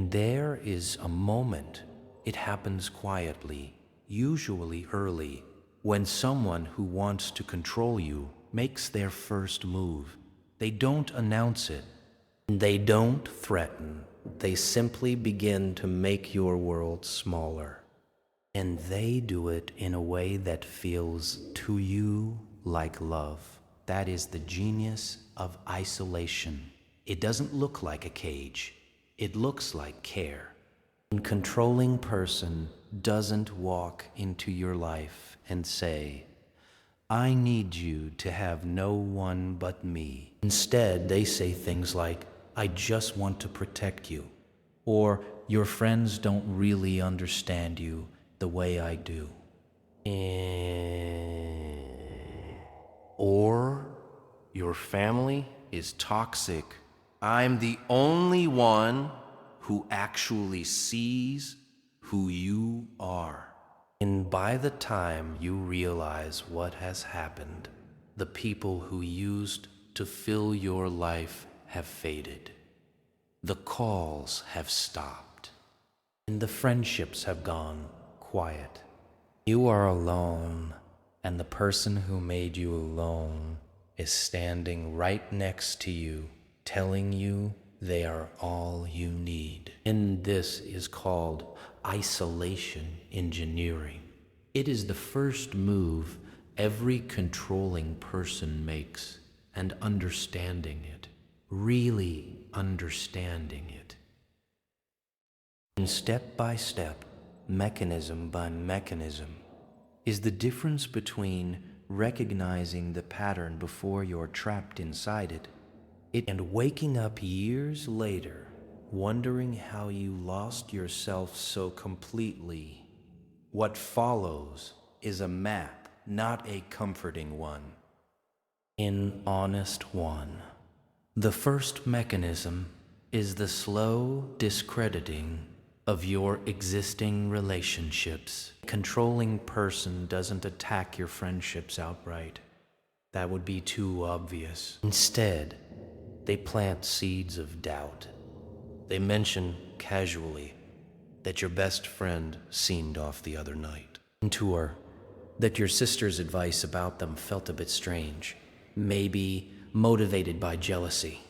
And there is a moment, it happens quietly, usually early, when someone who wants to control you makes their first move. They don't announce it. They don't threaten. They simply begin to make your world smaller. And they do it in a way that feels to you like love. That is the genius of isolation. It doesn't look like a cage. It looks like care. A controlling person doesn't walk into your life and say, I need you to have no one but me. Instead, they say things like, I just want to protect you, or your friends don't really understand you the way I do. Or your family is toxic. I'm the only one who actually sees who you are. And by the time you realize what has happened, the people who used to fill your life have faded. The calls have stopped. And the friendships have gone quiet. You are alone, and the person who made you alone is standing right next to you, telling you they are all you need. And this is called isolation engineering. It is the first move every controlling person makes, and understanding it, really understanding it. And step by step, mechanism by mechanism, is the difference between recognizing the pattern before you're trapped inside it, and waking up years later, wondering how you lost yourself so completely. What follows is a map, not a comforting one. An honest one. The first mechanism is the slow discrediting of your existing relationships. A controlling person doesn't attack your friendships outright. That would be too obvious. Instead, they plant seeds of doubt. They mention casually that your best friend seemed off the other night. Or that your sister's advice about them felt a bit strange, maybe motivated by jealousy.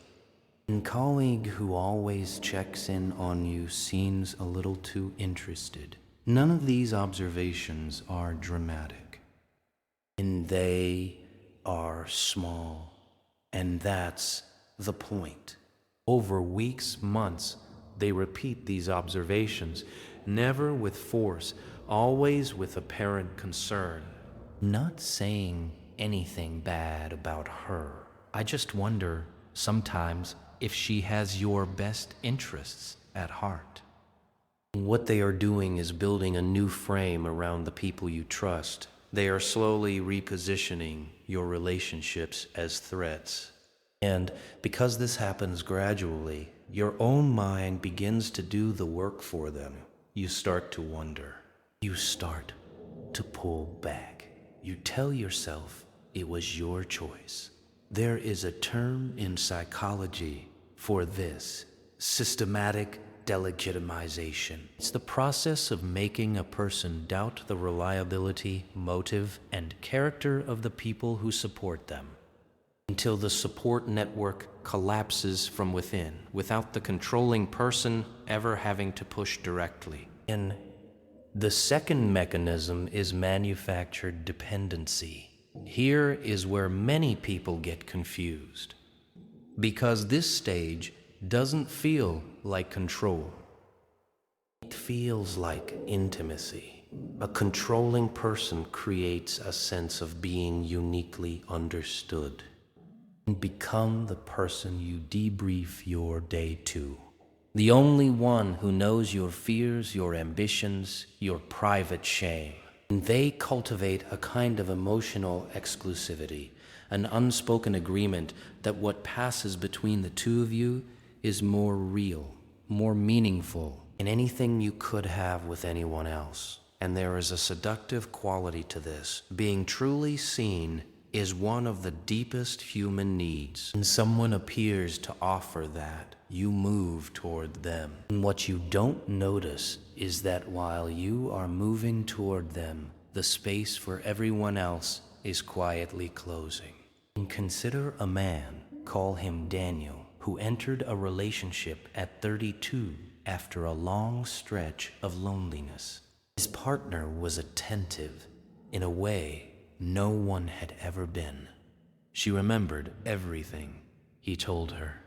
A colleague who always checks in on you seems a little too interested. None of these observations are dramatic. And they are small. And that's the point. Over weeks, months, they repeat these observations, never with force, always with apparent concern. Not saying anything bad about her. I just wonder, sometimes, if she has your best interests at heart. What they are doing is building a new frame around the people you trust. They are slowly repositioning your relationships as threats. And because this happens gradually, your own mind begins to do the work for them. You start to wonder. You start to pull back. You tell yourself it was your choice. There is a term in psychology for this: systematic delegitimization. It's the process of making a person doubt the reliability, motive, and character of the people who support them, until the support network collapses from within, without the controlling person ever having to push directly. And the second mechanism is manufactured dependency. Here is where many people get confused, because this stage doesn't feel like control. It feels like intimacy. A controlling person creates a sense of being uniquely understood. And become the person you debrief your day to. The only one who knows your fears, your ambitions, your private shame. And they cultivate a kind of emotional exclusivity, an unspoken agreement that what passes between the two of you is more real, more meaningful than anything you could have with anyone else. And there is a seductive quality to this, being truly seen is one of the deepest human needs. When someone appears to offer that, you move toward them. And what you don't notice is that while you are moving toward them, the space for everyone else is quietly closing. And consider a man, call him Daniel, who entered a relationship at 32 after a long stretch of loneliness. His partner was attentive in a way no one had ever been. She remembered everything he told her.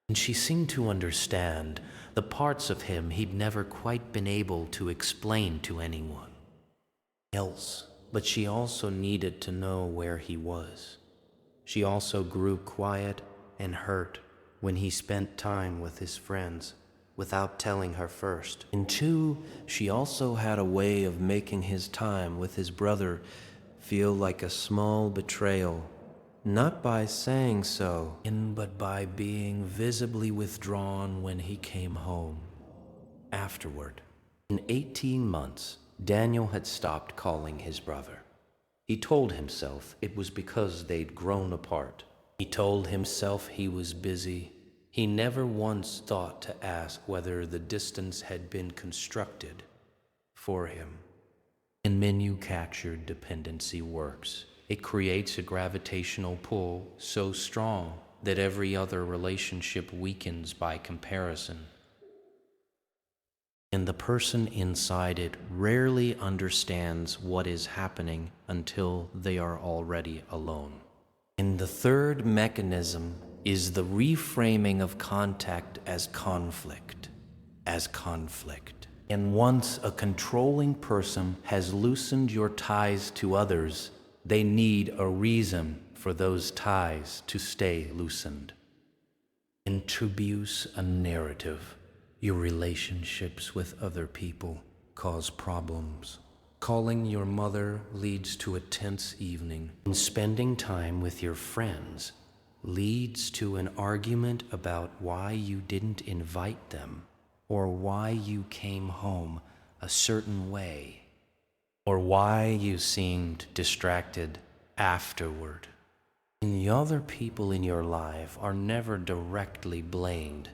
And she seemed to understand the parts of him he'd never quite been able to explain to anyone else. But she also needed to know where he was. She also grew quiet and hurt when he spent time with his friends without telling her first. And two, she also had a way of making his time with his brother feel like a small betrayal, not by saying so, but by being visibly withdrawn when he came home afterward. In 18 months, Daniel had stopped calling his brother. He told himself it was because they'd grown apart. He told himself he was busy. He never once thought to ask whether the distance had been constructed for him. And manufactured dependency works. It creates a gravitational pull so strong that every other relationship weakens by comparison. And the person inside it rarely understands what is happening until they are already alone. And the third mechanism is the reframing of contact as conflict. And once a controlling person has loosened your ties to others, they need a reason for those ties to stay loosened. Introduce a narrative. Your relationships with other people cause problems. Calling your mother leads to a tense evening. And spending time with your friends leads to an argument about why you didn't invite them, or why you came home a certain way, or why you seemed distracted afterward. And the other people in your life are never directly blamed,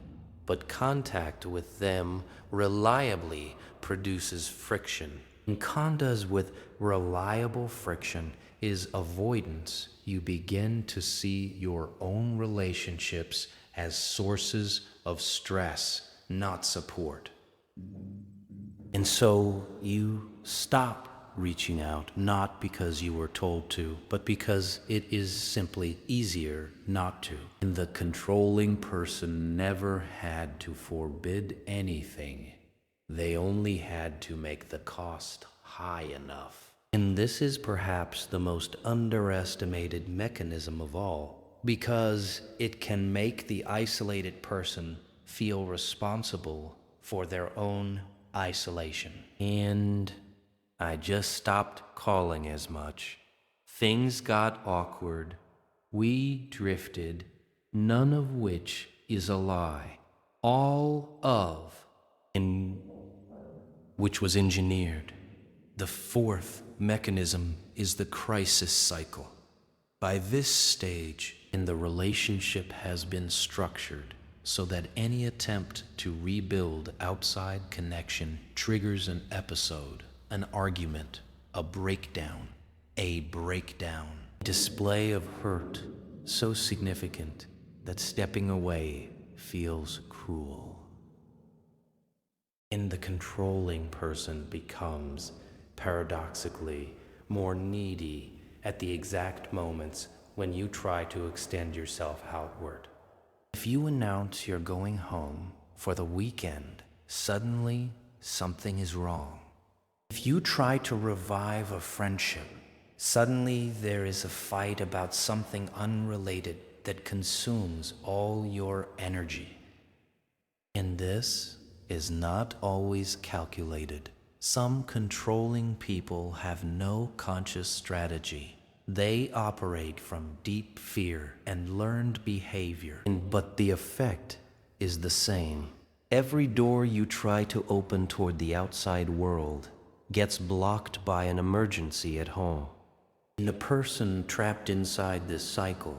but contact with them reliably produces friction. And conduct with reliable friction is avoidance. You begin to see your own relationships as sources of stress, not support. And so you stop reaching out, not because you were told to, but because it is simply easier not to. And the controlling person never had to forbid anything. They only had to make the cost high enough. And this is perhaps the most underestimated mechanism of all, because it can make the isolated person feel responsible for their own isolation. And I just stopped calling as much. Things got awkward. We drifted, none of which is a lie. All of, and which was engineered. The fourth mechanism is the crisis cycle. By this stage, the relationship has been structured so that any attempt to rebuild outside connection triggers an episode, an argument, a breakdown, display of hurt so significant that stepping away feels cruel. And the controlling person becomes, paradoxically, more needy at the exact moments when you try to extend yourself outward. If you announce you're going home for the weekend, suddenly something is wrong. If you try to revive a friendship, suddenly there is a fight about something unrelated that consumes all your energy. And this is not always calculated. Some controlling people have no conscious strategy. They operate from deep fear and learned behavior, but the effect is the same. Every door you try to open toward the outside world gets blocked by an emergency at home. And the person trapped inside this cycle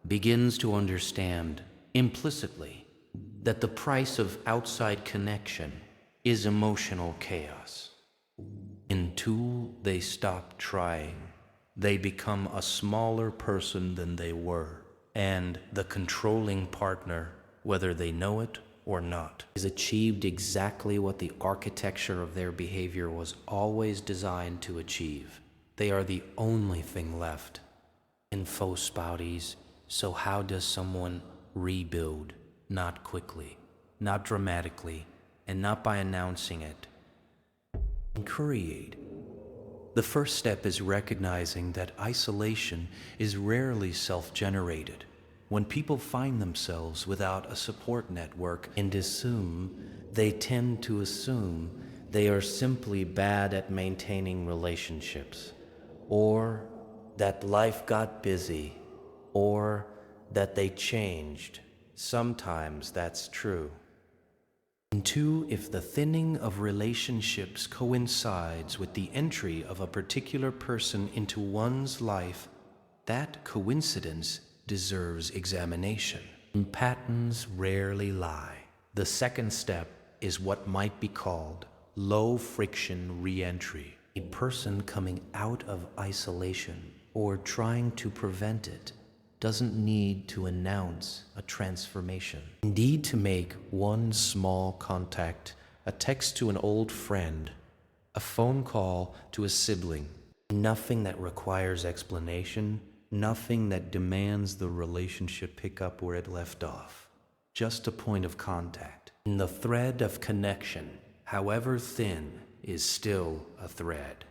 begins to understand implicitly that the price of outside connection is emotional chaos. Until they stop trying, they become a smaller person than they were, and the controlling partner, whether they know it or not, has achieved exactly what the architecture of their behavior was always designed to achieve. They are the only thing left. In faux spouties, so how does someone rebuild? Not quickly, not dramatically, and not by announcing it. And create. The first step is recognizing that isolation is rarely self-generated. When people find themselves without a support network they tend to assume they are simply bad at maintaining relationships, or that life got busy, or that they changed. Sometimes that's true. And two, if the thinning of relationships coincides with the entry of a particular person into one's life, that coincidence deserves examination. And patterns rarely lie. The second step is what might be called low-friction re-entry. A person coming out of isolation or trying to prevent it doesn't need to announce a transformation. Indeed, to make one small contact, a text to an old friend, a phone call to a sibling, nothing that requires explanation, nothing that demands the relationship pick up where it left off. Just a point of contact. And the thread of connection, however thin, is still a thread.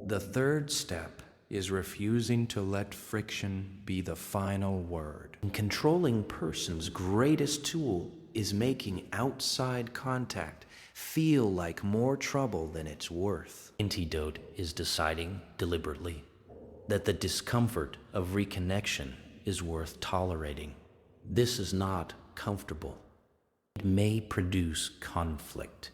The third step is refusing to let friction be the final word. And controlling person's greatest tool is making outside contact feel like more trouble than it's worth. Antidote is deciding deliberately that the discomfort of reconnection is worth tolerating. This is not comfortable. It may produce conflict,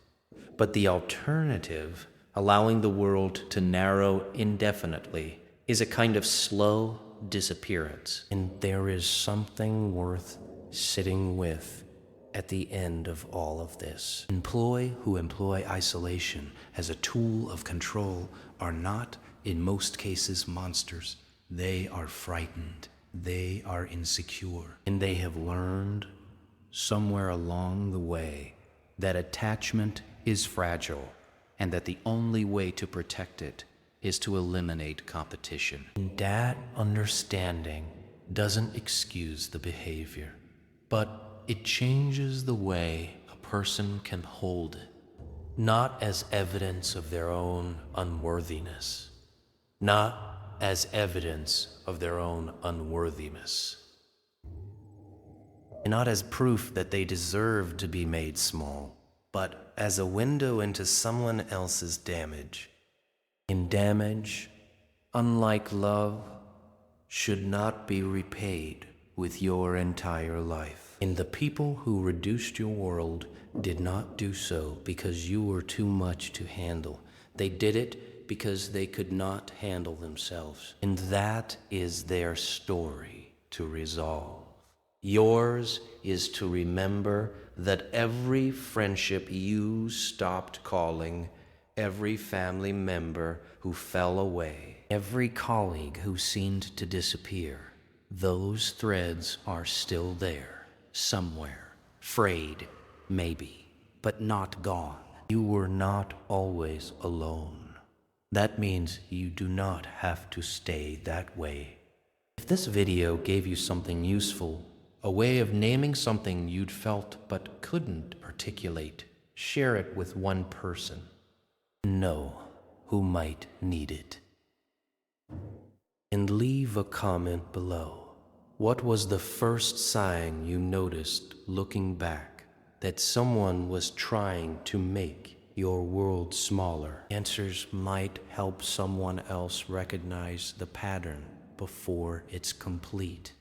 but the alternative, allowing the world to narrow indefinitely, is a kind of slow disappearance. And there is something worth sitting with at the end of all of this. Who employ isolation as a tool of control are not, in most cases, monsters. They are frightened. They are insecure. And they have learned somewhere along the way that attachment is fragile and that the only way to protect it is to eliminate competition. And that understanding doesn't excuse the behavior, but it changes the way a person can hold it, not as evidence of their own unworthiness, not as evidence of their own unworthiness, and not as proof that they deserve to be made small, but as a window into someone else's damage. And damage, unlike love, should not be repaid with your entire life. And the people who reduced your world did not do so because you were too much to handle. They did it because they could not handle themselves. And that is their story to resolve. Yours is to remember that every friendship you stopped calling, every family member who fell away, every colleague who seemed to disappear, those threads are still there, somewhere, frayed, maybe, but not gone. You were not always alone. That means you do not have to stay that way. If this video gave you something useful, a way of naming something you'd felt but couldn't articulate, share it with one person. Know who might need it. And leave a comment below. What was the first sign you noticed looking back that someone was trying to make your world smaller? Answers might help someone else recognize the pattern before it's complete.